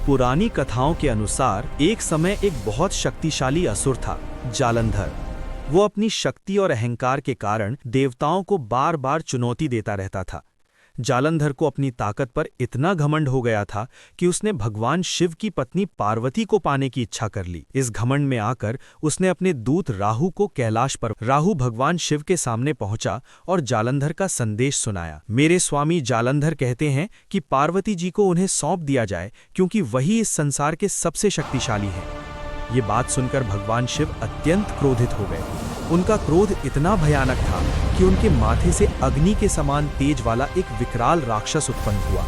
पुरानी कथाओं के अनुसार एक समय एक बहुत शक्तिशाली असुर था, जालंधर। वो अपनी शक्ति और अहंकार के कारण देवताओं को बार बार चुनौती देता रहता था। जालंधर को अपनी ताकत पर इतना घमंड हो गया था कि उसने भगवान शिव की पत्नी पार्वती को पाने की इच्छा कर ली। इस घमंड में आकर उसने अपने दूत राहु को कैलाश पर राहु भगवान शिव के सामने पहुंचा और जालंधर का संदेश सुनाया। मेरे स्वामी जालंधर कहते हैं कि पार्वती जी को उन्हें सौंप दिया जाए, क्योंकि वही इस संसार के सबसे शक्तिशाली हैं। ये बात सुनकर भगवान शिव अत्यंत क्रोधित हो गए। उनका क्रोध इतना भयानक था कि उनके माथे से अग्नि के समान तेज वाला एक विकराल राक्षस उत्पन्न हुआ।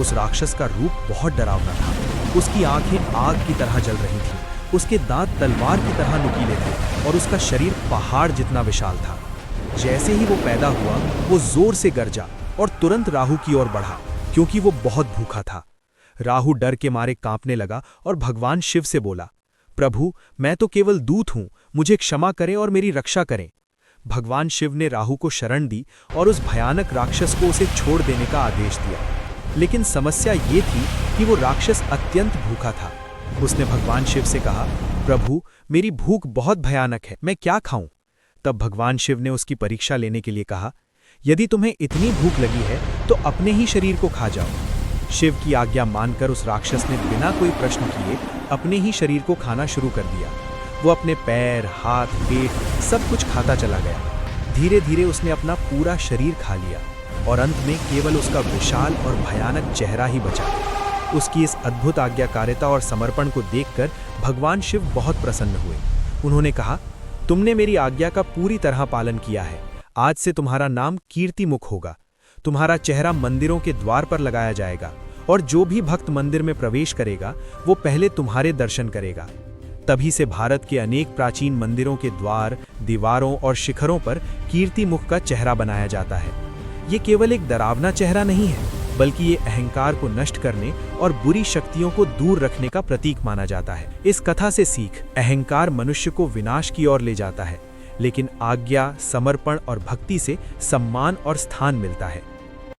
उस राक्षस का रूप बहुत डरावना था। उसकी आंखें आग की तरह जल रही थीं, उसके दांत तलवार की तरह नुकीले थे और उसका शरीर पहाड़ जितना विशाल था। जैसे ही वो पैदा हुआ, वो जोर से गरजा और तुरंत राहु की ओर बढ़ा, क्योंकि वो बहुत भूखा था। राहु डर के मारे कांपने लगा और भगवान शिव से बोला, प्रभु, मैं तो केवल दूत हूं, मुझे क्षमा करें और मेरी रक्षा करें। भगवान शिव ने राहु को शरण दी और उस भयानक राक्षस को उसे छोड़ देने का आदेश दिया। लेकिन समस्या ये थी कि वो राक्षस अत्यंत भूखा था। उसने भगवान शिव से कहा, प्रभु, मेरी भूख बहुत भयानक है, मैं क्या खाऊं? तब भगवान शिव ने उसकी परीक्षा लेने के लिए कहा, यदि तुम्हें इतनी भूख लगी है तो अपने ही शरीर को खा जाओ। शिव की आज्ञा मानकर उस राक्षस ने बिना कोई प्रश्न किए अपने ही शरीर को खाना शुरू कर दिया। वो अपने पैर, हाथ, पेट सब कुछ खाता चला गया। धीरे धीरे उसने अपना पूरा शरीर खा लिया और अंत में केवल उसका विशाल और भयानक चेहरा ही बचा। उसकी इस अद्भुत आज्ञाकारिता और समर्पण को देखकर भगवान शिव बहुत प्रसन्न हुए। उन्होंने कहा, तुमने मेरी आज्ञा का पूरी तरह पालन किया है। आज से तुम्हारा नाम कीर्तिमुख होगा। तुम्हारा चेहरा मंदिरों के द्वार पर लगाया जाएगा और जो भी भक्त मंदिर में प्रवेश करेगा वो पहले तुम्हारे दर्शन करेगा। तभी से भारत के अनेक प्राचीन मंदिरों के द्वार, दीवारों और शिखरों पर कीर्तिमुख का चेहरा बनाया जाता है। ये केवल एक डरावना चेहरा नहीं है, बल्कि ये अहंकार को नष्ट करने और बुरी शक्तियों को दूर रखने का प्रतीक माना जाता है। इस कथा से सीख, अहंकार मनुष्य को विनाश की ओर ले जाता है, लेकिन आज्ञा, समर्पण और भक्ति से सम्मान और स्थान मिलता है।